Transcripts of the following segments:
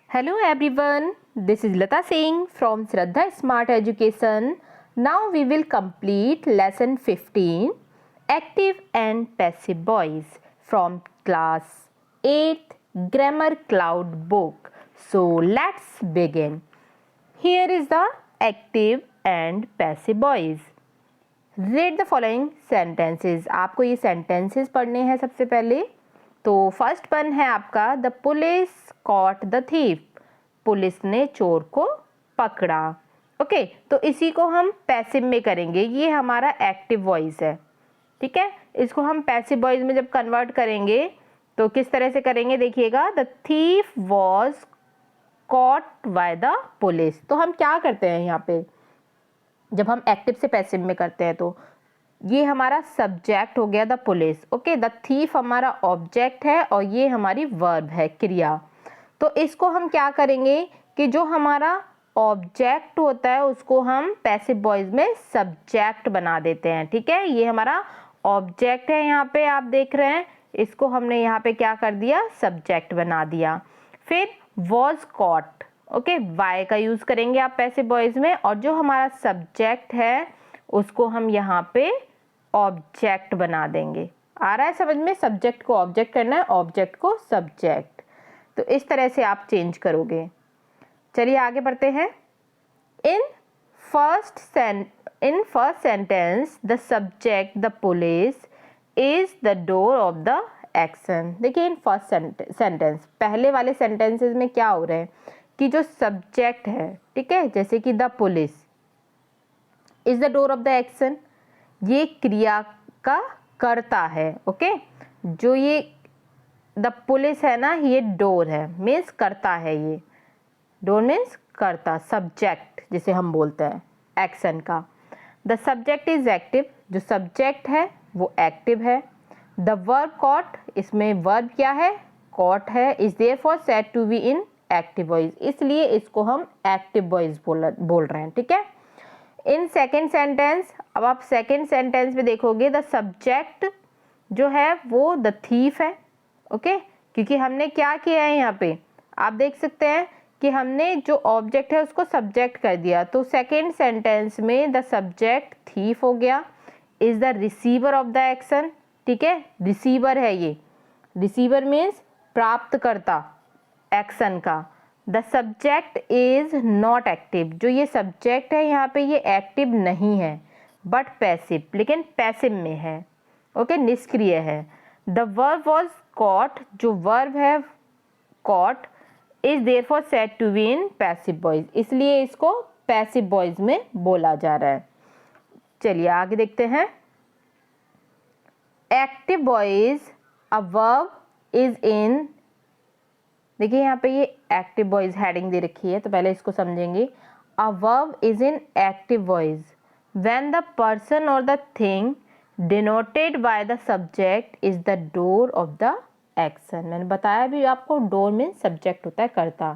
Hello everyone, this is Lata Singh from Shraddha Smart Education. Now we will complete lesson 15 Active and Passive Voice from class 8th Grammar Cloud book. So let's begin. Here is the active and passive voice. Read the following sentences. आपको ये sentences पढ़ने हैं सबसे पहले. तो first one है आपका the police caught the thief. Police ने चोर को पकड़ा. ओके, तो इसी को हम पैसिव में करेंगे. ये हमारा एक्टिव वॉइस है. ठीक है, इसको हम पैसिव वॉइस में जब कन्वर्ट करेंगे तो किस तरह से करेंगे देखिएगा. The thief was caught by the police. तो हम क्या करते हैं यहाँ पे जब हम एक्टिव से पैसिव में करते हैं तो ये हमारा सब्जेक्ट हो गया the police. Okay, the thief हमारा ऑब्जेक्ट है और ये हमारी वर्ब है, क्रिया. तो इसको हम क्या करेंगे कि जो हमारा ऑब्जेक्ट होता है उसको हम पैसिव वॉइस में सब्जेक्ट बना देते हैं. ठीक है, ये हमारा ऑब्जेक्ट है, यहाँ पे आप देख रहे हैं, इसको हमने यहाँ पे क्या कर दिया, सब्जेक्ट बना दिया. फिर वॉज कॉट. ओके, वाई का यूज करेंगे आप पैसिव वॉइस में, और जो हमारा सब्जेक्ट है उसको हम यहाँ पे ऑब्जेक्ट बना देंगे. आ रहा है समझ में, सब्जेक्ट को ऑब्जेक्ट करना है, ऑब्जेक्ट को सब्जेक्ट. तो इस तरह से आप चेंज करोगे. चलिए आगे बढ़ते हैं. In first sentence the subject the police is the doer of the action. देखिए इन फर्स्ट सेंटेंस, पहले वाले सेंटेंसेस में क्या हो रहा है कि जो सब्जेक्ट है, ठीक है, जैसे कि the police is the doer of the action, ये क्रिया का कर्ता है. ओके, जो ये द पुलिस है ना, ये डोर है, मीन्स करता है. ये डोर मीन्स करता, सब्जेक्ट जिसे हम बोलते हैं एक्शन का. द सब्जेक्ट इज एक्टिव, जो सब्जेक्ट है वो एक्टिव है. द वर्ब कॉट, इसमें वर्ब क्या है, कॉट है, is therefore said to be in active voice, इसलिए इसको हम एक्टिव वॉइस बोल रहे हैं. ठीक है. इन सेकेंड सेंटेंस, अब आप सेकेंड सेंटेंस में देखोगे द सब्जेक्ट जो है वो द थीफ है. ओके, क्योंकि हमने क्या किया है यहाँ पे, आप देख सकते हैं कि हमने जो ऑब्जेक्ट है उसको सब्जेक्ट कर दिया. तो सेकेंड सेंटेंस में द सब्जेक्ट थीफ हो गया, is the receiver of the action. ठीक है, रिसीवर है ये, रिसीवर मीन्स प्राप्तकर्ता एक्शन का. The subject is not active, जो ये सब्जेक्ट है यहाँ पे ये एक्टिव नहीं है बट पैसिव, लेकिन पैसिव में है. ओके, निष्क्रिय है. द वर्ब वॉज कॉट, जो वर्ब है caught is therefore said to be in passive voice, इसलिए इसको पैसिव वॉइस में बोला जा रहा है. चलिए आगे देखते हैं. Active voice a verb is इन, देखिए यहाँ पे ये एक्टिव वॉइस हेडिंग दे रखी है, तो पहले इसको समझेंगे. A verb is in active voice when the person or the thing denoted by the subject is the doer of the action. मैंने बताया भी आपको, डोर में सब्जेक्ट होता है कर्ता.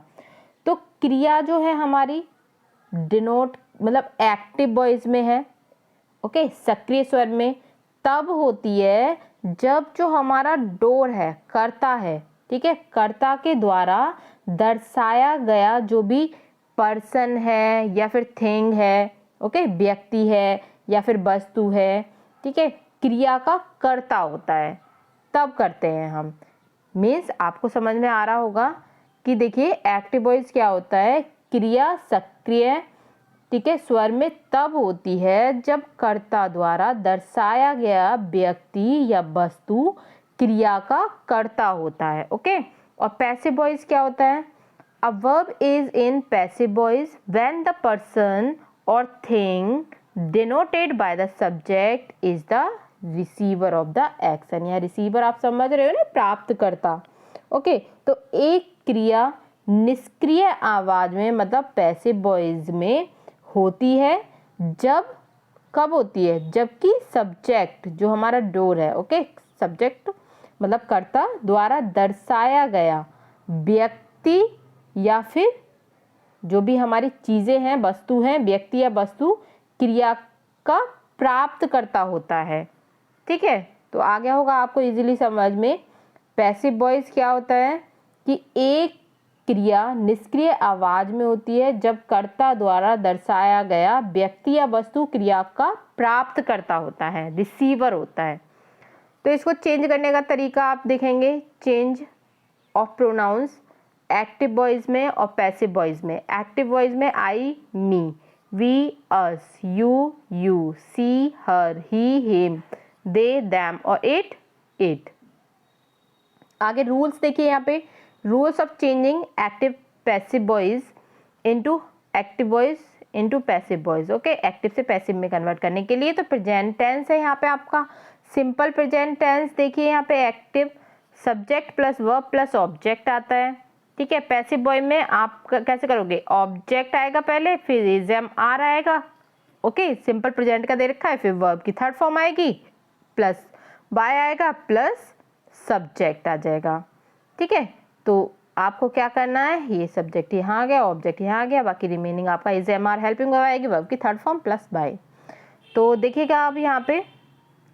तो क्रिया जो है हमारी डिनोट मतलब एक्टिव वॉइस में है. ओके, सक्रिय स्वर में तब होती है जब जो हमारा डोर है, कर्ता है, ठीक है, कर्ता के द्वारा दर्शाया गया जो भी पर्सन है या फिर थिंग है, ओके, व्यक्ति है या फिर वस्तु है, ठीक है, क्रिया का कर्ता होता है, तब करते हैं हम. मीन्स आपको समझ में आ रहा होगा कि देखिए एक्टिव वॉइस क्या होता है, क्रिया सक्रिय, ठीक है, स्वर में तब होती है जब कर्ता द्वारा दर्शाया गया व्यक्ति या वस्तु क्रिया का कर्ता होता है. ओके, और पैसिव वॉइस क्या होता है, a verb is in passive voice when the person or thing denoted by the subject is the receiver of the action. या रिसीवर आप समझ रहे हो ना, प्राप्त करता. ओके, तो एक क्रिया निष्क्रिय आवाज में मतलब पैसिव वॉइस में होती है जब, कब होती है, जबकि सब्जेक्ट जो हमारा डोर है, ओके, सब्जेक्ट मतलब कर्ता द्वारा दर्शाया गया व्यक्ति या फिर जो भी हमारी चीजें हैं, वस्तु हैं, व्यक्ति या वस्तु क्रिया का प्राप्त करता होता है. ठीक है, तो आ गया होगा आपको इजीली समझ में. पैसिव वॉइस क्या होता है कि एक क्रिया निष्क्रिय आवाज में होती है जब कर्ता द्वारा दर्शाया गया व्यक्ति या वस्तु क्रिया का प्राप्त करता होता है, रिसीवर होता है। तो इसको चेंज करने का तरीका आप देखेंगे, change of pronouns active voice में और पैसिव वॉइस में। एक्टिव वॉइस में I me, we us, you you, she her, he him, they them और इट। आगे रूल्स देखिए यहाँ पे, rules of changing active passive voice into active voice into passive voice. Okay, active से passive में convert करने के लिए तो प्रेजेंट टेंस है यहाँ पे आपका, सिंपल प्रेजेंट टेंस। देखिए यहाँ पे active subject plus verb plus object आता है, ठीक है। पैसिव वॉइस में आप कैसे करोगे, ऑब्जेक्ट आएगा पहले, फिर इज एम आर आएगा। ओके, सिंपल प्रेजेंट का दे रखा है, फिर वर्ब की थर्ड फॉर्म आएगी, प्लस बाय आएगा, प्लस सब्जेक्ट आ जाएगा, ठीक है। तो आपको क्या करना है, ये सब्जेक्ट यहाँ आ गया, ऑब्जेक्ट यहाँ आ गया, बाकी रिमेनिंग आपका is am are helping verb आएगी, वर्ब की थर्ड फॉर्म प्लस बाय। तो देखिएगा अब यहाँ पे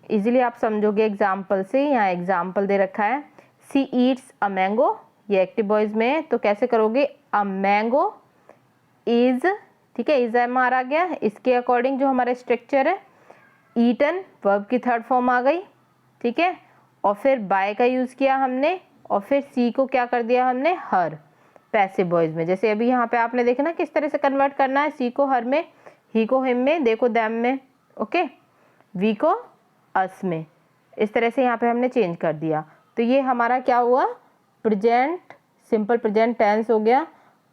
इजीली आप समझोगे एग्जाम्पल से। यहाँ एग्जाम्पल दे रखा है, सी ईट्स अ मैंगो, ये एक्टिव वॉइस में है, तो कैसे करोगे, अ मैंगो इज, ठीक है, इज एम आर आ गया, इसके अकॉर्डिंग जो हमारा स्ट्रक्चर है, ईटन वर्ब की थर्ड फॉर्म आ गई, ठीक है, और फिर बाय का यूज किया हमने, और फिर सी को क्या कर दिया हमने, हर, पैसिव वॉइस में। जैसे अभी यहाँ पे आपने देखा ना किस तरह से कन्वर्ट करना है, सी को हर में, ही को हिम में, दे को दैम में, ओके, वी को अस में, इस तरह से यहाँ पे हमने चेंज कर दिया। तो ये हमारा क्या हुआ, प्रेजेंट सिंपल प्रेजेंट टेंस हो गया।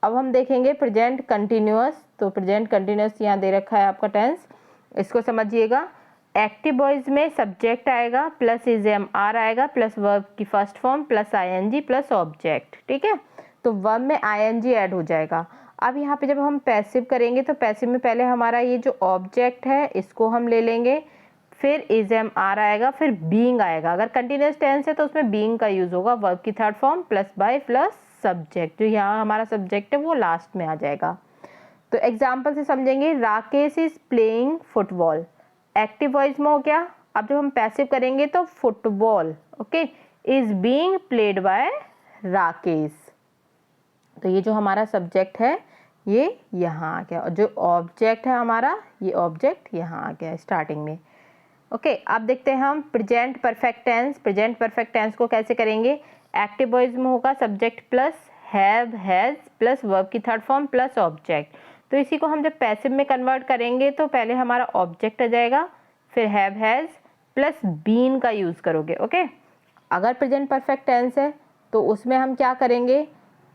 अब हम देखेंगे प्रेजेंट कंटिन्यूअस। तो प्रेजेंट कंटिन्यूअस यहाँ दे रखा है आपका टेंस, इसको समझिएगा। एक्टिव वॉइस में सब्जेक्ट आएगा प्लस इज एम आर आएगा प्लस वर्ब की first form plus ING plus object, ठीक है। तो वर्ब में आईएनजी ऐड हो जाएगा। अब यहाँ पे जब हम पैसिव करेंगे तो पैसिव में पहले हमारा ये जो ऑब्जेक्ट है इसको हम ले लेंगे, फिर इज एम आर आएगा, फिर बीइंग आएगा। अगर कंटिन्यूअस टेंस है तो उसमें बीइंग का यूज होगा, वर्ब की third form plus bye plus subject, जो यहाँ हमारा सब्जेक्ट है वो लास्ट में आ जाएगा। तो एग्जाम्पल से समझेंगे, Rakesh is playing football, active voice में हो गया। अब जब हम पैसिव करेंगे तो football, okay, is being played by Rakesh. तो ये जो हमारा सब्जेक्ट है ये यहाँ आ गया, और जो ऑब्जेक्ट है हमारा, ये ऑब्जेक्ट यहाँ आ गया स्टार्टिंग में। ओके, अब देखते हैं हम present perfect tense. Present perfect tense को कैसे करेंगे, एक्टिव वॉइस में होगा subject plus have has plus verb की थर्ड फॉर्म प्लस ऑब्जेक्ट। तो इसी को हम जब पैसिव में कन्वर्ट करेंगे तो पहले हमारा ऑब्जेक्ट आ जाएगा, फिर हैव हैज प्लस बीन का यूज़ करोगे, ओके। अगर प्रेजेंट परफेक्ट टेंस है तो उसमें हम क्या करेंगे,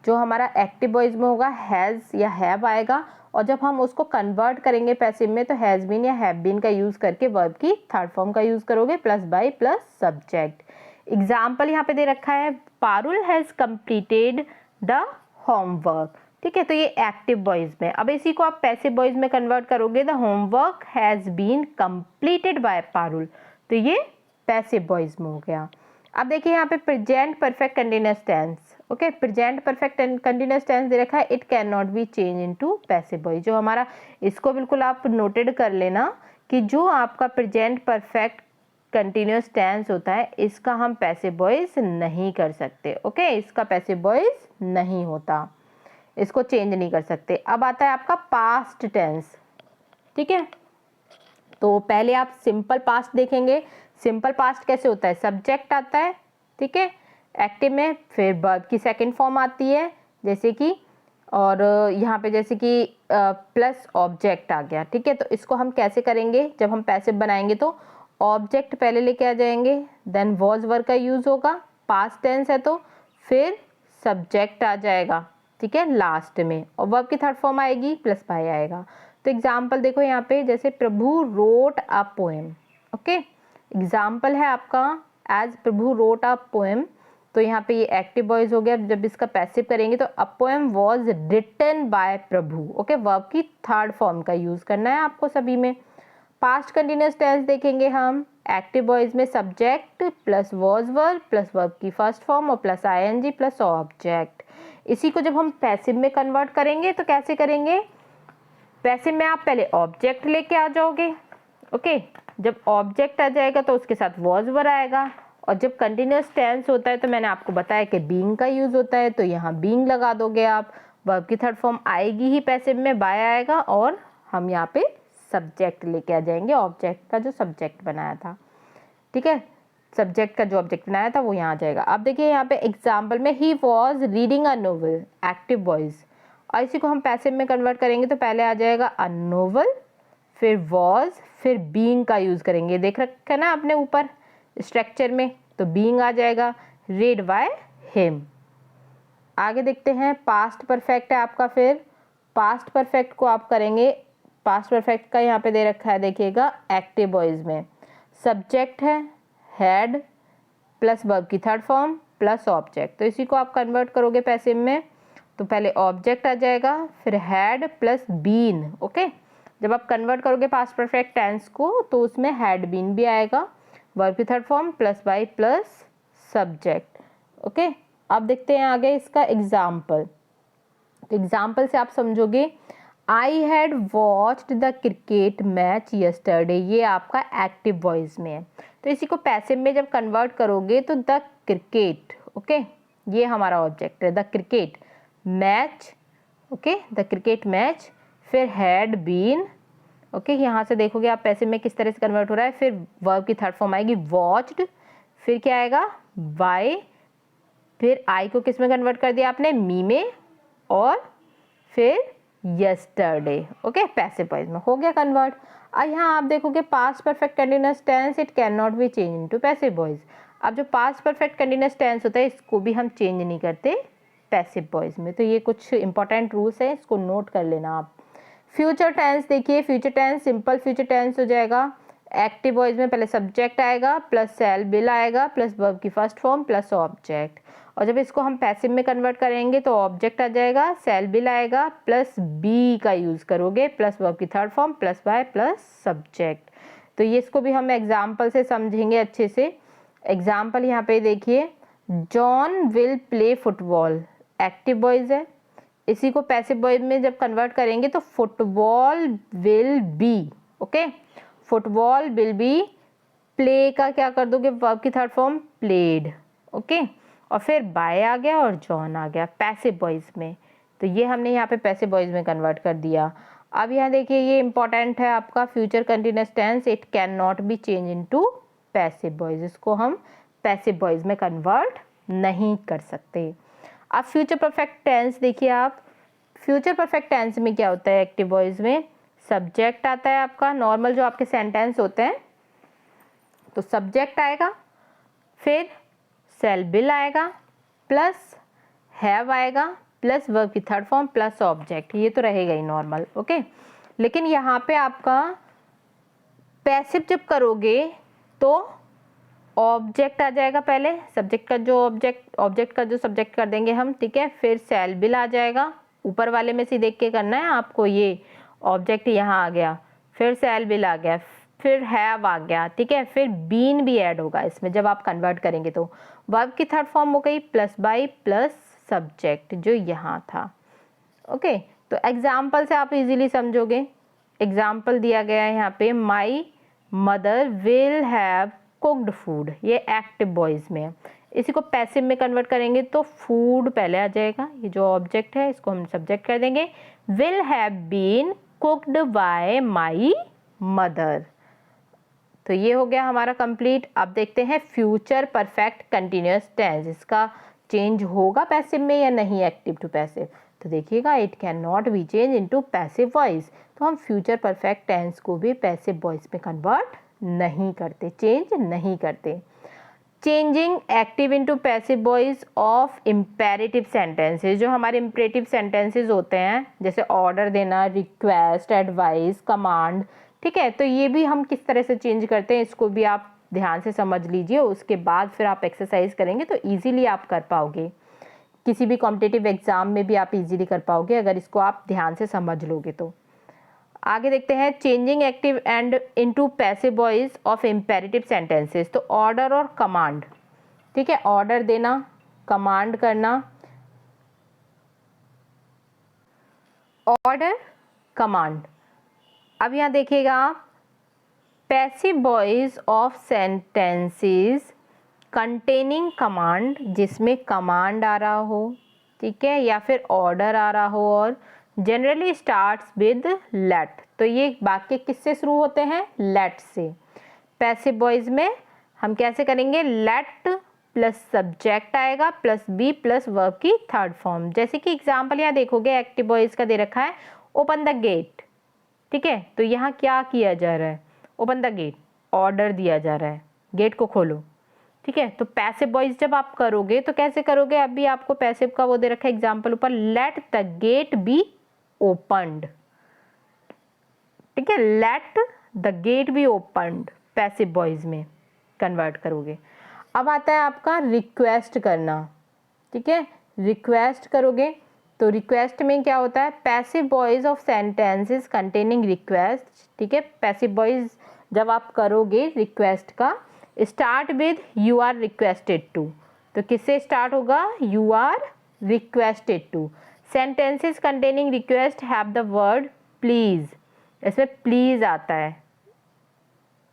जो हमारा एक्टिव वॉइस में होगा हैज़ या हैव आएगा, और जब हम उसको कन्वर्ट करेंगे पैसिव में तो हैज़ बीन या हैव बीन का यूज़ करके वर्ब की थर्ड फॉर्म का यूज़ करोगे plus by plus subject. Example यहाँ पे दे रखा है, Parul has completed the homework, ठीक है। तो ये एक्टिव वॉइस में। अब इसी को आप पैसिव वॉइस में कन्वर्ट करोगे, the homework has been completed by Parul, तो ये पैसिव वॉइस में हो गया। अब देखिए यहाँ पे present perfect continuous tense, okay, present perfect continuous tense दे रखा है, it can not be change into passive voice. जो हमारा, इसको बिल्कुल आप नोटेड कर लेना कि जो आपका प्रेजेंट परफेक्ट कंटिन्यूअस टेंस होता है इसका हम पैसिव वॉइस नहीं कर सकते, ओके, इसका पैसिव वॉइस नहीं होता, इसको चेंज नहीं कर सकते। अब आता है आपका पास्ट टेंस, ठीक है। तो पहले आप सिंपल पास्ट देखेंगे। सिंपल पास्ट कैसे होता है, सब्जेक्ट आता है, ठीक है, एक्टिव में, फिर वर्ब की सेकंड फॉर्म आती है जैसे कि, और यहाँ पे जैसे कि प्लस ऑब्जेक्ट आ गया, ठीक है। तो इसको हम कैसे करेंगे, जब हम पैसिव बनाएंगे तो ऑब्जेक्ट पहले लेके आ जाएंगे, देन वॉज वर्ब का यूज होगा, पास्ट टेंस है तो फिर सब्जेक्ट आ जाएगा, ठीक है, लास्ट में, और वर्ब की थर्ड फॉर्म आएगी प्लस बाय आएगा। तो एग्जाम्पल देखो यहाँ पे, जैसे Prabhu wrote a poem, okay, example है आपका as Prabhu wrote a poem. तो यहाँ पे ये एक्टिव वॉइस हो गया। जब इसका पैसिव करेंगे तो a poem was written by Prabhu, okay, verb की थर्ड फॉर्म का यूज करना है आपको सभी में। पास्ट कंटिन्यूअस टेंस देखेंगे हम, एक्टिव वॉइस में subject plus was verb plus verb की फर्स्ट फॉर्म और प्लस आईएनजी प्लस ऑब्जेक्ट। इसी को जब हम पैसिव में कन्वर्ट करेंगे तो कैसे करेंगे, पैसिव में आप पहले ऑब्जेक्ट लेके आ जाओगे, ओके, जब ऑब्जेक्ट आ जाएगा तो उसके साथ वॉज वर्ब आएगा, और जब कंटिन्यूस टेंस होता है तो मैंने आपको बताया कि बीइंग का यूज़ होता है, तो यहाँ बीइंग लगा दोगे आप। वर्ब की थर्ड फॉर्म आएगी ही पैसिव में, बाय आएगा और हम यहाँ पे सब्जेक्ट लेके आ जाएंगे, ऑब्जेक्ट का जो सब्जेक्ट बनाया था, ठीक है, सब्जेक्ट का जो ऑब्जेक्ट बनाया था वो यहाँ आ जाएगा। अब देखिए यहाँ पे एग्जाम्पल में he was reading a novel, active voice, और इसी को हम पैसिव में कन्वर्ट करेंगे तो पहले आ जाएगा अ नोवेल, फिर वॉज, फिर बीइंग का यूज़ करेंगे, देख रखा है ना आपने ऊपर स्ट्रक्चर में, तो बीइंग आ जाएगा, रेड बाय हिम। आगे देखते हैं, पास्ट परफेक्ट है आपका, फिर पास्ट परफेक्ट को आप करेंगे, पास्ट परफेक्ट का यहाँ पे दे रखा है देखिएगा एक्टिव वॉइस में, सब्जेक्ट है हैड प्लस वर्ब की थर्ड फॉर्म प्लस ऑब्जेक्ट, तो इसी को आप कन्वर्ट करोगे पैसिव में तो पहले ऑब्जेक्ट आ जाएगा, फिर हैड प्लस बीन। ओके, जब आप कन्वर्ट करोगे पास्ट परफेक्ट टेंस को तो उसमें हैड बीन भी आएगा, वर्ब की third form plus by plus subject. Okay, अब देखते हैं आगे इसका एग्जाम्पल। तो एग्जाम्पल से आप समझोगे, I had watched the cricket match yesterday, ये आपका एक्टिव वॉइस में है, तो इसी को पैसिव में जब कन्वर्ट करोगे तो द क्रिकेट, ओके, ये हमारा ऑब्जेक्ट है, the cricket match, okay, the cricket match, फिर हैड बीन, ओके, यहाँ से देखोगे आप पैसिव में किस तरह से कन्वर्ट हो रहा है, फिर वर्ब की थर्ड फॉर्म आएगी वॉच्ड, फिर क्या आएगा बाय, फिर आई को किस में कन्वर्ट कर दिया आपने, मी में, और फिर यस्टरडे। ओके, पैसिव वॉइस में हो गया कन्वर्ट। अब यहाँ आप देखोगे past perfect continuous tense it can not be change into passive voice. अब जो पास्ट परफेक्ट कंटिन्यूअस टेंस होता है इसको भी हम चेंज नहीं करते पैसिव वॉइस में, तो ये कुछ इंपॉर्टेंट रूल्स हैं, इसको नोट कर लेना आप। फ्यूचर टेंस देखिए, future tense simple future tense हो जाएगा, एक्टिव वॉइस में पहले सब्जेक्ट आएगा प्लस सेल बिल आएगा प्लस वर्ब की फर्स्ट फॉर्म प्लस ऑब्जेक्ट, और जब इसको हम पैसिव में कन्वर्ट करेंगे तो ऑब्जेक्ट आ जाएगा, सेल बिल आएगा प्लस बी का यूज़ करोगे प्लस वर्ब की third form plus bye plus subject. तो ये इसको भी हम एग्जाम्पल से समझेंगे अच्छे से। एग्जाम्पल यहाँ पे देखिए, John will play football, active voice है, इसी को पैसिव वॉइस में जब कन्वर्ट करेंगे तो football will be, okay, football will be, play का क्या कर दोगे वर्ब की थर्ड फॉर्म प्लेड, ओके, और फिर बाय आ गया और जॉन आ गया पैसिव वॉइस में, तो ये हमने यहाँ पे पैसिव वॉइस में कन्वर्ट कर दिया। अब यहाँ देखिए ये इंपॉर्टेंट है आपका, future continuous tense it can not be change into passive voice, इसको हम पैसिव वॉइस में कन्वर्ट नहीं कर सकते। अब फ्यूचर परफेक्ट टेंस देखिए आप, फ्यूचर परफेक्ट टेंस में क्या होता है, एक्टिव वॉइस में सब्जेक्ट आता है आपका, नॉर्मल जो आपके सेंटेंस होते हैं तो सब्जेक्ट आएगा, फिर सेल बिल आएगा प्लस हैव आएगा प्लस वर्ब की थर्ड फॉर्म प्लस ऑब्जेक्ट, ये तो रहेगा ही नॉर्मल, ओके। लेकिन यहाँ पे आपका पैसिव जब करोगे तो ऑब्जेक्ट आ जाएगा, पहले सब्जेक्ट का जो ऑब्जेक्ट का जो सब्जेक्ट कर देंगे हम, ठीक है, फिर सेल बिल आ जाएगा, ऊपर वाले में से देख के करना है आपको, ये ऑब्जेक्ट यहाँ आ गया, फिर सेल बिल आ गया, फिर हैव आ गया, ठीक है, फिर बीन भी ऐड होगा इसमें जब आप कन्वर्ट करेंगे तो वर्ब की थर्ड फॉर्म हो गई प्लस बाई प्लस सब्जेक्ट जो यहाँ था, ओके। तो एग्जाम्पल से आप इजीली समझोगे, एग्जाम्पल दिया गया है यहाँ पे, my mother will have cooked food, ये एक्टिव वॉइस में है, इसी को पैसिव में कन्वर्ट करेंगे तो फूड पहले आ जाएगा, ये जो ऑब्जेक्ट है इसको हम सब्जेक्ट कर देंगे, will have been cooked by my mother, तो ये हो गया हमारा कंप्लीट। अब देखते हैं फ्यूचर परफेक्ट कंटिन्यूअस टेंस, इसका चेंज होगा पैसिव में या नहीं, एक्टिव टू पैसिव, तो देखिएगा it can not be change into passive voice, तो हम फ्यूचर परफेक्ट टेंस को भी पैसिव वॉइस में कन्वर्ट नहीं करते, चेंज नहीं करते। Changing active into passive voice of imperative sentences, जो हमारे इम्परेटिव सेंटेंसेस होते हैं जैसे ऑर्डर देना, रिक्वेस्ट, एडवाइस, कमांड, ठीक है, तो ये भी हम किस तरह से चेंज करते हैं इसको भी आप ध्यान से समझ लीजिए, उसके बाद फिर आप एक्सरसाइज करेंगे तो इजीली आप कर पाओगे, किसी भी कॉम्पिटिटिव एग्जाम में भी आप इजीली कर पाओगे अगर इसको आप ध्यान से समझ लोगे तो। आगे देखते हैं changing active and into passive voice of imperative sentences, तो ऑर्डर और कमांड, ठीक है, ऑर्डर देना, कमांड करना, ऑर्डर कमांड। अब यहाँ देखिएगा आप, passive voice of sentences containing command, जिसमें कमांड आ रहा हो, ठीक है, या फिर ऑर्डर आ रहा हो, और जनरली स्टार्ट्स विद लेट। तो ये वाक्य किससे शुरू होते हैं? लेट से। पैसिव वॉइस में हम कैसे करेंगे? लेट प्लस सब्जेक्ट आएगा प्लस बी प्लस वर्ब की थर्ड फॉर्म। जैसे कि एग्जाम्पल यहाँ देखोगे, एक्टिव वॉइस का दे रखा है ओपन द गेट, ठीक है, तो यहाँ क्या किया जा रहा है? ओपन द गेट, ऑर्डर दिया जा रहा है, गेट को खोलो, ठीक है। तो पैसिव वॉइस जब आप करोगे तो कैसे करोगे? अभी आपको पैसिव का वो दे रखा है एग्जाम्पल ऊपर, let the gate be opened, ठीक है, let the gate be opened passive voice में कन्वर्ट करोगे। अब आता है आपका रिक्वेस्ट करना, ठीक है, रिक्वेस्ट करोगे तो रिक्वेस्ट में क्या होता है? Passive voice of sentences containing request, ठीक है। पैसिव वॉइस जब आप करोगे रिक्वेस्ट का, start with you are requested to, तो किससे स्टार्ट होगा? You are requested to. Sentences containing request have the word please, इसमें प्लीज आता है।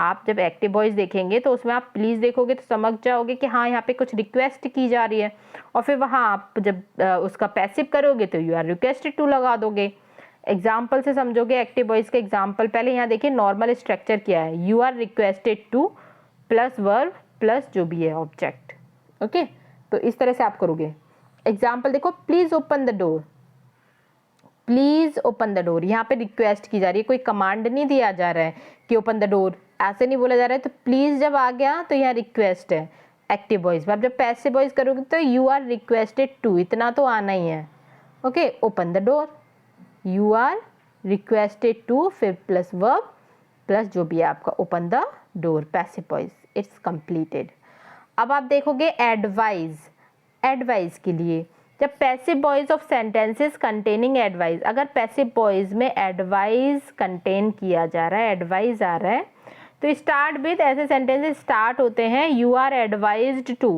आप जब एक्टिव वॉइस देखेंगे तो उसमें आप प्लीज देखोगे तो समझ जाओगे कि हाँ यहाँ पे कुछ रिक्वेस्ट की जा रही है, और फिर वहाँ आप जब उसका पैसिव करोगे तो यू आर रिक्वेस्टेड टू लगा दोगे। एग्जाम्पल से समझोगे एक्टिव वॉइस के एग्जाम्पल। पहले यहाँ देखिए नॉर्मल स्ट्रक्चर क्या है, you are requested to plus verb plus जो भी है ऑब्जेक्ट, ओके। तो इस तरह से आप करोगे। एग्जाम्पल देखो, please open the door, please open the door, यहाँ पे रिक्वेस्ट की जा रही है, कोई कमांड नहीं दिया जा रहा है कि ओपन द डोर, ऐसे नहीं बोला जा रहा है। तो प्लीज जब आ गया तो यहाँ रिक्वेस्ट है एक्टिव वॉइस में। अब जब पैसिव वॉइस करोगे तो यू आर रिक्वेस्टेड टू, इतना तो आना ही है, okay. Open the door, you are requested to, फिर प्लस वर्ब प्लस जो भी है आपका open the door, passive voice, it's completed. अब आप देखोगे एडवाइज, एडवाइस के लिए जब passive voice of sentences containing advice, अगर पैसिव वॉइस में एडवाइस कंटेन किया जा रहा है, एडवाइस आ रहा है, तो स्टार्ट विद, ऐसे सेंटेंसेस स्टार्ट होते हैं you are advised to,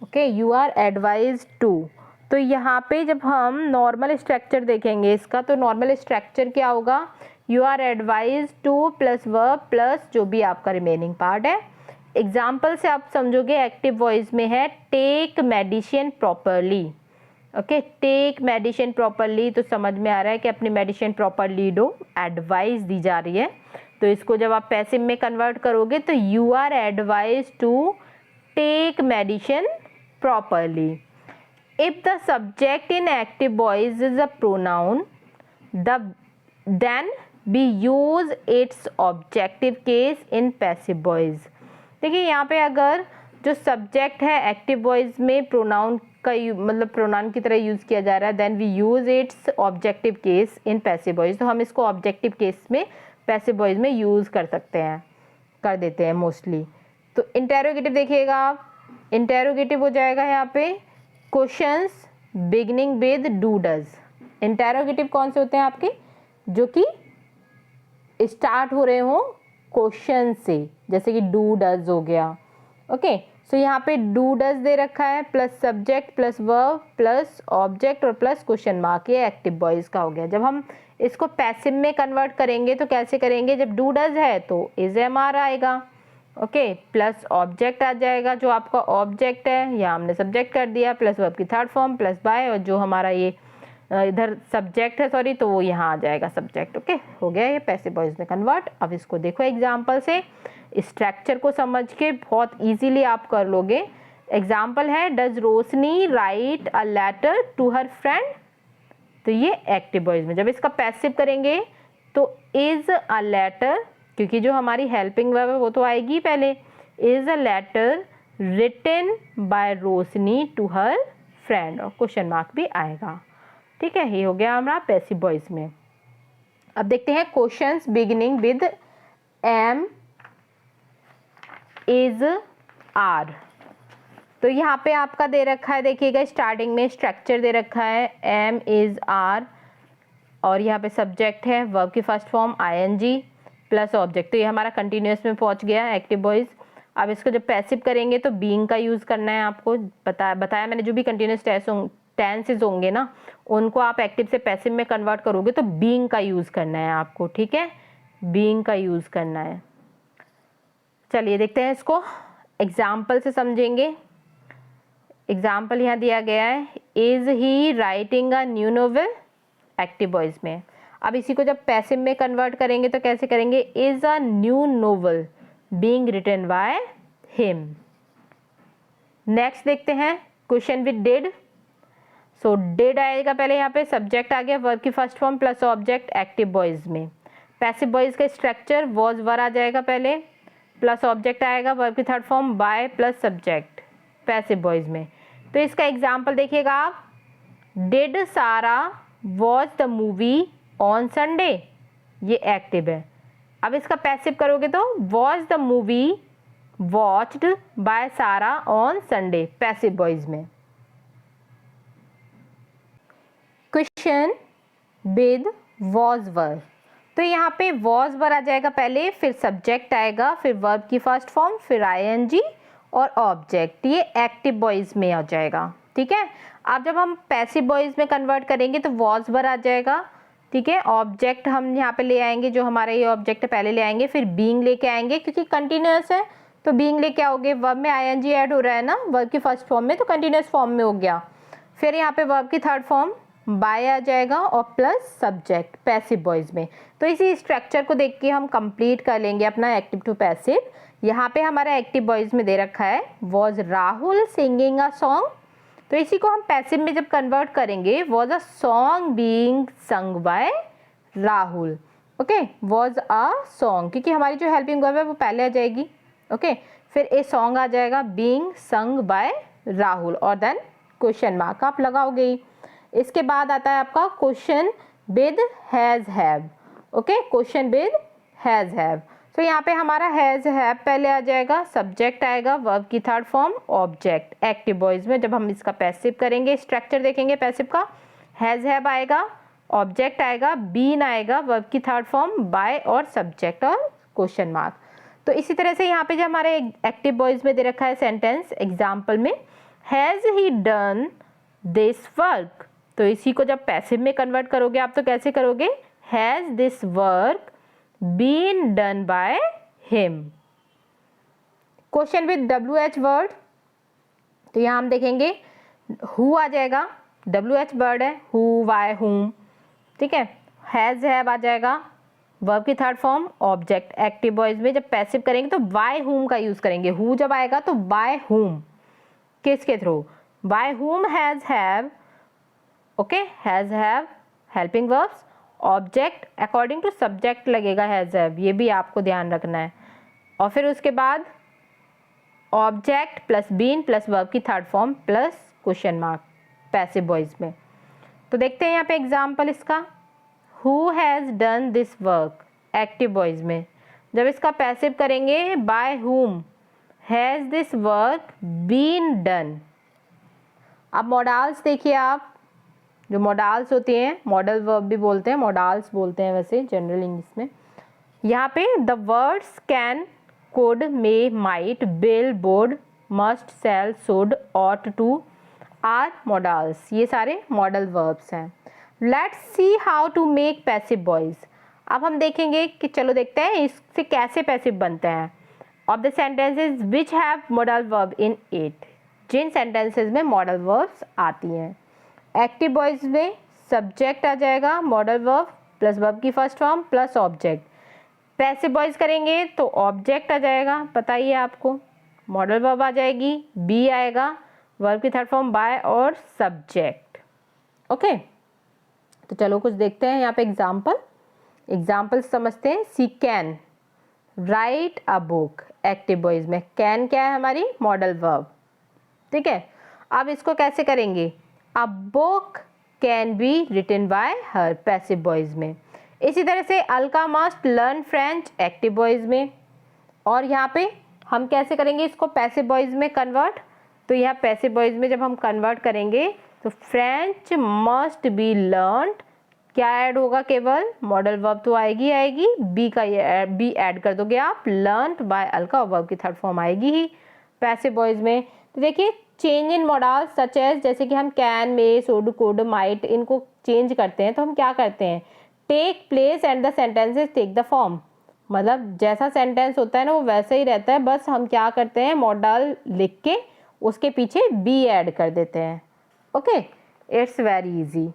okay, you are advised to. तो यहाँ पे जब हम नॉर्मल स्ट्रक्चर देखेंगे इसका, तो नॉर्मल स्ट्रक्चर क्या होगा? You are advised to plus verb plus जो भी आपका रिमेनिंग पार्ट है। एग्जाम्पल से आप समझोगे एक्टिव वॉइस में है take medicine properly, okay, take medicine properly, तो समझ में आ रहा है कि अपनी मेडिसिन प्रॉपरली लो, एडवाइस दी जा रही है। तो इसको जब आप पैसिव में कन्वर्ट करोगे तो you are advise to take medicine properly. If the subject in active voice is a pronoun, then we use its objective case in passive voice। देखिए यहाँ पे अगर जो सब्जेक्ट है एक्टिव वॉइस में प्रोनाउन का मतलब प्रोनाउन की तरह यूज़ किया जा रहा है, then we use its objective case in passive voice, तो हम इसको ऑब्जेक्टिव केस में पैसिव वॉइस में यूज़ कर सकते हैं, कर देते हैं मोस्टली। तो इंटेरोगेटिव देखिएगा आप, इंटेरोगेटिव हो जाएगा यहाँ पे questions beginning with do does. Interrogative कौन से होते हैं आपके? जो कि स्टार्ट हो रहे हो क्वेश्चन से, जैसे कि डू डज हो गया, ओके। सो यहाँ पे डू डज दे रखा है plus subject plus verb plus object और प्लस क्वेश्चन मार्क, ये एक्टिव वॉइस का हो गया। जब हम इसको पैसिव में कन्वर्ट करेंगे तो कैसे करेंगे? जब डू डज है तो इज एम आर आएगा, ओके, प्लस ऑब्जेक्ट आ जाएगा, जो आपका ऑब्जेक्ट है यहाँ हमने सब्जेक्ट कर दिया, प्लस वर्ब की थर्ड फॉर्म प्लस बाय, और जो हमारा ये इधर सब्जेक्ट है सॉरी, तो वो यहाँ आ जाएगा सब्जेक्ट, ओके। हो गया ये पैसिव वॉइस में कन्वर्ट। अब इसको देखो एग्जाम्पल से, स्ट्रक्चर को समझ के बहुत इजीली आप कर लोगे। एग्जाम्पल है does Roshni write a letter to her friend, तो ये एक्टिव वॉइस में। जब इसका पैसिव करेंगे तो इज अ लेटर, क्योंकि जो हमारी हेल्पिंग वर्ब है वो तो आएगी पहले, is a letter written by Roshni to her friend, और क्वेश्चन मार्क भी आएगा, ठीक है। ये हो गया हमारा पैसिव वॉइस में। अब देखते हैं questions beginning with am is are. तो यहाँ पे आपका दे रखा है, देखिएगा स्टार्टिंग में स्ट्रक्चर दे रखा है एम इज आर, और यहाँ पे सब्जेक्ट है वर्ब की first form ING plus object, तो ये हमारा कंटिन्यूअस में पहुँच गया एक्टिव वॉइस। अब इसको जब पैसिव करेंगे तो बीइंग का यूज़ करना है, आपको बताया मैंने, जो भी कंटिन्यूअस टेंसेज होंगे ना उनको आप एक्टिव से पैसिव में कन्वर्ट करोगे तो बीइंग का यूज़ करना है आपको, ठीक है, बीइंग का यूज़ करना है। चलिए देखते हैं इसको। एग्जाम्पल से समझेंगे। एग्जाम्पल यहाँ दिया गया है, is he writing a new novel, active voice में। अब इसी को जब पैसिव में कन्वर्ट करेंगे तो कैसे करेंगे, is a new novel being written by him. Next देखते हैं question with did. So did आएगा पहले, यहाँ पे सब्जेक्ट आ गया, वर्ब की first form plus object active voice में। पैसिव वॉइस का स्ट्रक्चर वॉज वर आ जाएगा पहले, प्लस ऑब्जेक्ट आएगा, वर्ब की third form by plus subject passive voice में। तो इसका एग्जाम्पल देखिएगा आप, did Sara watch the movie on Sunday, ये एक्टिव है। अब इसका पैसिव करोगे तो watch the movie watched bye सारा ऑन संडे, पैसिव वॉइस में। क्वेश्चन विद वॉज वर, तो यहाँ पे वॉज वर आ जाएगा पहले, फिर सब्जेक्ट आएगा, फिर वर्ब की फर्स्ट फॉर्म, फिर आईएनजी और ऑब्जेक्ट, ये एक्टिव वॉइस में आ जाएगा। ठीक है, अब जब हम पैसिव वॉइस में कन्वर्ट करेंगे तो वॉज वर आ जाएगा। ठीक है, ऑब्जेक्ट हम यहाँ पे ले आएंगे, जो हमारा ये ऑब्जेक्ट पहले ले आएंगे, फिर बीइंग लेके आएंगे, क्योंकि कंटिन्यूअस है तो बीइंग लेके आओगे, वर्ब में आईएनजी ऐड हो रहा है ना वर्ब की फर्स्ट फॉर्म में, तो कंटिन्यूअस फॉर्म में हो गया। फिर यहाँ पे वर्ब की थर्ड फॉर्म बाय आ जाएगा और प्लस सब्जेक्ट पैसिव वॉइस में। तो इसी स्ट्रक्चर को देख के हम कंप्लीट कर लेंगे अपना एक्टिव टू पैसिव। यहाँ पे हमारा एक्टिव वॉइस में दे रखा है, was Rahul singing a song, तो इसी को हम पैसिव में जब कन्वर्ट करेंगे, was a song being sung by Rahul. Okay, was a song, क्योंकि हमारी जो हेल्पिंग वर्ब है वो पहले आ जाएगी। ओके, फिर ए सॉन्ग आ जाएगा बीइंग संग बाय राहुल, और देन क्वेश्चन मार्क आप लगाओगे ही। इसके बाद आता है आपका question with has have. Okay, question with has have, तो यहाँ पे हमारा हैज हैव पहले आ जाएगा, सब्जेक्ट आएगा, वर्ब की third form, object active voice में। जब हम इसका पैसिव करेंगे, स्ट्रक्चर देखेंगे पैसिव का, हैज हैव आएगा, ऑब्जेक्ट आएगा, बीन आएगा, वर्ब की थर्ड फॉर्म, बाय और सब्जेक्ट और क्वेश्चन मार्क। तो इसी तरह से यहाँ पे जो हमारे एक्टिव वॉइस में दे रखा है सेंटेंस एग्जाम्पल में, has he done this work, तो इसी को जब पैसिव में कन्वर्ट करोगे आप तो कैसे करोगे, has this work been done by him. Question with WH word, तो यहाँ हम देखेंगे हु आ जाएगा, WH वर्ड है, हु, वाई, हुम। ठीक है, हैज हैव आ जाएगा, वर्ब की third form, object active voice में। जब पैसिव करेंगे तो बाय हुम का यूज करेंगे, हु जब आएगा तो बाय हुम, किसके through, by whom has have. Okay, has have helping verbs, object according to subject लगेगा हैज हैव, ये भी आपको ध्यान रखना है। और फिर उसके बाद object plus been plus verb की third form plus question mark passive voice में। तो देखते हैं यहाँ पे एग्जाम्पल इसका, who has done this work active voice में। जब इसका पैसिव करेंगे, by whom has this work been done. अब मॉडल्स देखिए आप, जो मॉडल्स होती हैं, मॉडल वर्ब भी बोलते हैं, मॉडल्स बोलते हैं वैसे जनरल इंग्लिश में। यहाँ पे the words can, could, may, might, will, would, must, shall, should, ought to are modals, ये सारे मॉडल वर्ब्स हैं। Let's see how to make passive voice. अब हम देखेंगे कि चलो देखते हैं इससे कैसे पैसिव बनते हैं। Of the sentences which have modal verb in it, जिन सेंटेंसेज में मॉडल वर्ब्स आती हैं। एक्टिव वॉइस में सब्जेक्ट आ जाएगा, मॉडल वर्ब प्लस वर्ब की first form plus object. Passive voice करेंगे तो ऑब्जेक्ट आ जाएगा, पता ही है आपको, मॉडल वर्ब आ जाएगी, बी आएगा, वर्ब की थर्ड फॉर्म बाय और सब्जेक्ट। ओके, तो चलो कुछ देखते हैं यहाँ पे एग्जाम्पल समझते हैं। She can write a book, active voice में कैन क्या है हमारी, मॉडल वर्ब। ठीक है, अब इसको कैसे करेंगे, a book can be written by her, passive voice में। इसी तरह से Alka must learn French, active voice में। और यहाँ पे हम कैसे करेंगे इसको पैसिव वॉइस में कन्वर्ट, तो यहाँ पैसिव वॉइस में जब हम कन्वर्ट करेंगे तो फ्रेंच मस्ट बी लर्नड, क्या ऐड होगा, केवल मॉडल वर्ब तो आएगी, बी का ये बी ऐड कर दोगे आप, लर्नड बाय अलका, वर्ब की थर्ड फॉर्म आएगी ही पैसिव वॉइस में। तो देखिए change in modal such as, जैसे कि हम can, may, should, could, might, इनको चेंज करते हैं तो हम क्या करते हैं, take place and the sentences take the form. मतलब जैसा सेंटेंस होता है ना वो वैसा ही रहता है, बस हम क्या करते हैं मॉडल लिख के उसके पीछे बी ऐड कर देते हैं। Okay, it's very easy.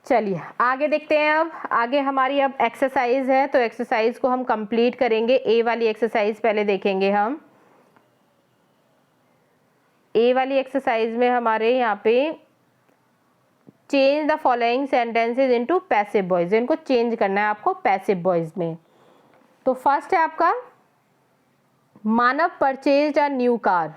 चलिए आगे देखते हैं। अब आगे हमारी अब एक्सरसाइज है, तो एक्सरसाइज को हम कंप्लीट करेंगे। ए वाली एक्सरसाइज पहले देखेंगे हम। ए वाली एक्सरसाइज में हमारे यहाँ पे change the following sentences into passive voice, इनको चेंज करना है आपको पैसिव वॉइस में। तो फर्स्ट है आपका Manav purchased a new car.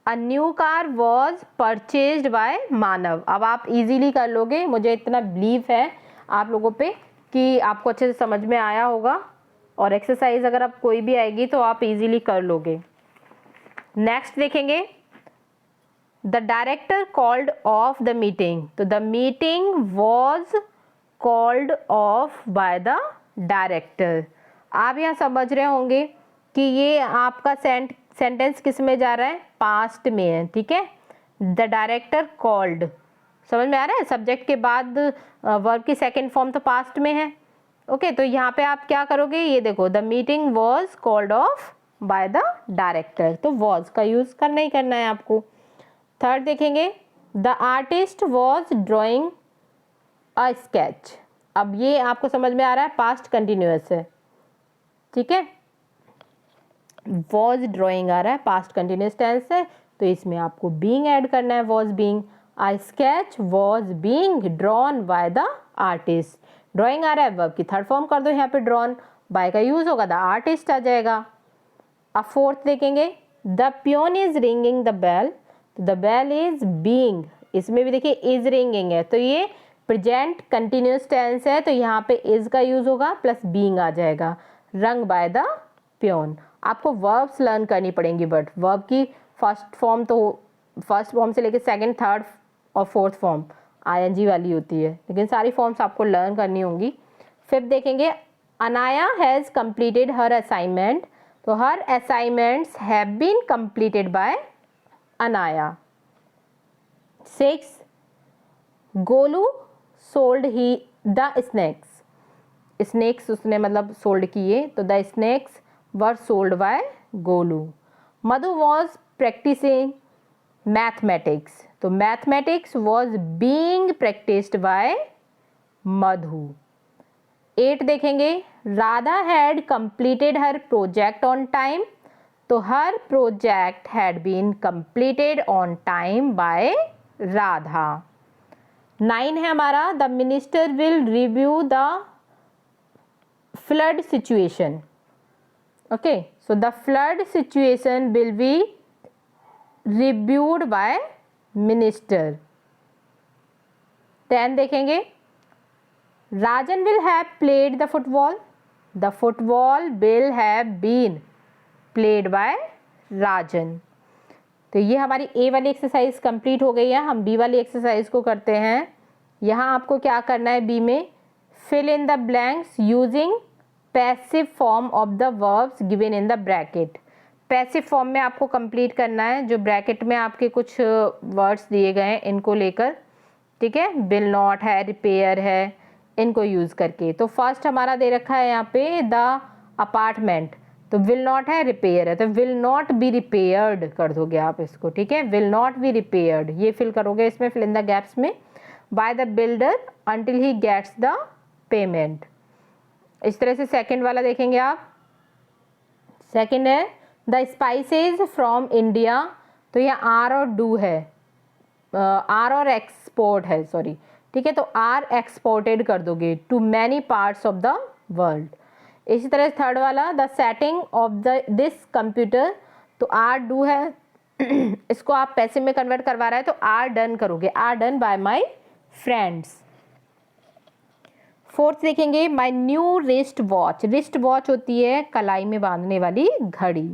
A new car was purchased by Manav. अब आप इजीली कर लोगे, मुझे इतना बिलीव है आप लोगों पे कि आपको अच्छे से समझ में आया होगा, और एक्सरसाइज अगर आप कोई भी आएगी तो आप इजीली कर लोगे। नेक्स्ट देखेंगे, the director called off the meeting. तो the meeting was called off by the director. आप यहाँ समझ रहे होंगे कि ये आपका सेंटेंस किस में जा रहा है, पास्ट में है। ठीक है, द डायरेक्टर कॉल्ड, समझ में आ रहा है, सब्जेक्ट के बाद वर्ब की सेकंड फॉर्म तो पास्ट में है। ओके, तो यहाँ पे आप क्या करोगे, ये देखो the meeting was called off by the director, तो वॉज का यूज करना ही करना है आपको। थर्ड देखेंगे, the artist was drawing a sketch. अब ये आपको समझ में आ रहा है पास्ट कंटिन्यूअस है। ठीक है, वॉज ड्रॉइंग आ रहा है, पास्ट कंटिन्यूअस टेंस है, तो इसमें आपको बीइंग ऐड करना है, was being. I sketch was being drawn by the artist. Drawing आ रहा है, वर्ब की थर्ड फॉर्म कर दो यहाँ पे, ड्रॉन बाय का यूज होगा, द आर्टिस्ट आ जाएगा। अब फोर्थ देखेंगे, the peon is ringing the bell. The bell is being, इसमें भी देखिए इज रिंगिंग है, तो ये प्रेजेंट कंटिन्यूअस टेंस है, तो यहाँ पे इज का यूज होगा प्लस बीइंग आ जाएगा, रंग बाय द पियोन। आपको वर्ब्स लर्न करनी पड़ेंगी, बट वर्ब की फर्स्ट फॉर्म से लेकर सेकंड, थर्ड और फोर्थ फॉर्म आईएनजी वाली होती है, लेकिन सारी फॉर्म्स आपको लर्न करनी होंगी। फिफ्थ देखेंगे, Anaya has completed her assignment. तो her assignments have been completed by Anaya. Six, Golu sold he the snacks. Snacks उसने मतलब सोल्ड किए, तो the snacks were sold by Golu. Madhu was practising mathematics. तो mathematics was being practised by Madhu. 8 देखेंगे, Radha had completed her project on time. तो her project had been completed on time by Radha. 9 है हमारा, the minister will review the flood situation. Okay, so the flood situation will be reviewed by minister. 10 देखेंगे, Rajan will have played the football. The football will have been played by Rajan. तो ये हमारी ए वाली exercise complete हो गई है। हम B वाली एक्सरसाइज को करते हैं। यहाँ आपको क्या करना है, बी में fill in the blanks using passive form of the verbs given in the bracket. Passive form में आपको कंप्लीट करना है, जो ब्रैकेट में आपके कुछ वर्ड्स दिए गए हैं इनको लेकर। ठीक है, विल नॉट है, रिपेयर है, इनको यूज़ करके। तो फर्स्ट हमारा दे रखा है यहाँ पे द अपार्टमेंट, तो विल नॉट है, रिपेयर है, तो विल नॉट बी रिपेयर्ड कर दोगे आप इसको। ठीक है, विल नॉट बी रिपेयर्ड ये फिल करोगे इसमें, फिल इन द गैप्स में, by the builder until he gets the payment. इस तरह से सेकंड वाला देखेंगे आप। सेकंड है द स्पाइसेज फ्रॉम इंडिया। तो ये आर और डू है, आर और एक्सपोर्ट है, सॉरी। ठीक है, तो आर एक्सपोर्टेड कर दोगे to many parts of the world. इसी तरह थर्ड वाला the setting of the this computer. तो आर डू है, इसको आप पैसे में कन्वर्ट करवा रहा है, तो आर डन करोगे, are done by my friends. Fourth देखेंगे, my new wrist watch. Wrist watch होती है कलाई में बांधने वाली घड़ी।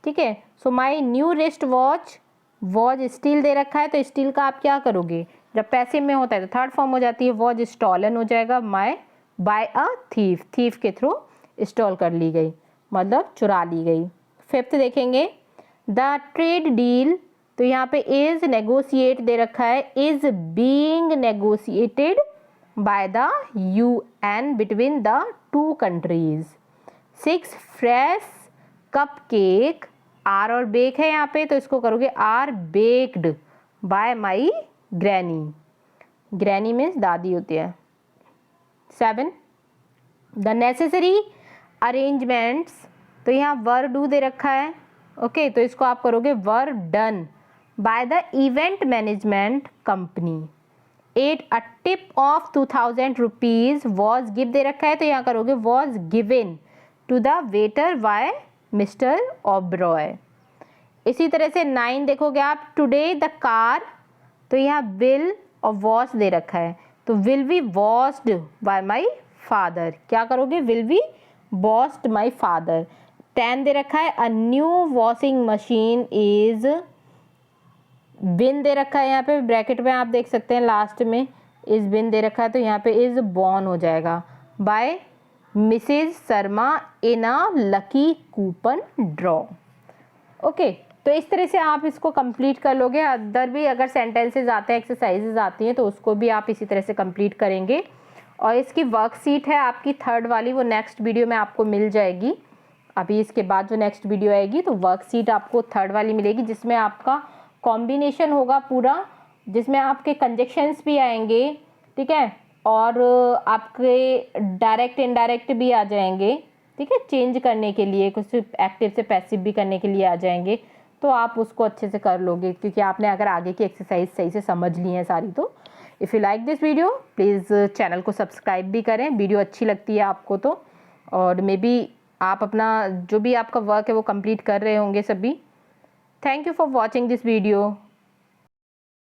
ठीक है, so my new wrist watch, watch steel दे रखा है, तो स्टील का आप क्या करोगे, जब पैसे में होता है तो थर्ड फॉर्म हो जाती है, वॉच स्टॉलन हो जाएगा, माई बाय अ थीफ, थीफ के थ्रू स्टॉल कर ली गई, मतलब चुरा ली गई। फिफ्थ देखेंगे, द ट्रेड डील। तो यहाँ पे इज नेगोशिएट दे रखा है, is being negotiated by the UN between the two countries. 6 fresh cupcake, are और बेक है यहाँ पे, तो इसको करोगे are baked by my granny. Granny means दादी होती है। 7 द नेसेसरी अरेंजमेंट्स, तो यहाँ वर डू दे रखा है, ओके, तो इसको आप करोगे were done by the event management company. 8 a tip of 2000 rupees was give दे रखा है, तो यहाँ करोगे was given to the waiter by mister Oberoi. इसी तरह से 9 देखोगे आप, टुडे द कार, तो यहाँ विल और वॉश दे रखा है, तो will be washed by my father. क्या करोगे? Will be washed my father. 10 दे रखा है, a new washing machine is, been दे रखा है यहाँ पे ब्रैकेट में, आप देख सकते हैं लास्ट में इज बिन दे रखा है, तो यहाँ पे इज बॉर्न हो जाएगा by Mrs Sharma in a lucky coupon draw. Okay, तो इस तरह से आप इसको कंप्लीट कर लोगे। अदर भी अगर सेंटेंसेज आते हैं, एक्सरसाइजेज आती हैं, तो उसको भी आप इसी तरह से कंप्लीट करेंगे। और इसकी वर्कशीट है आपकी 3rd वाली, वो नेक्स्ट वीडियो में आपको मिल जाएगी। अभी इसके बाद जो नेक्स्ट वीडियो आएगी तो वर्कशीट आपको 3rd वाली मिलेगी, जिसमें आपका कॉम्बिनेशन होगा पूरा, जिसमें आपके कंजक्शंस भी आएंगे, ठीक है, और आपके डायरेक्ट इनडायरेक्ट भी आ जाएंगे, ठीक है, चेंज करने के लिए, कुछ एक्टिव से पैसिव भी करने के लिए आ जाएंगे। तो आप उसको अच्छे से कर लोगे, क्योंकि आपने अगर आगे की एक्सरसाइज सही से समझ ली है सारी। तो if you like this video please channel को सब्सक्राइब भी करें, वीडियो अच्छी लगती है आपको तो, और मे बी आप अपना जो भी आपका वर्क है वो कंप्लीट कर रहे होंगे सभी। Thank you for watching this video.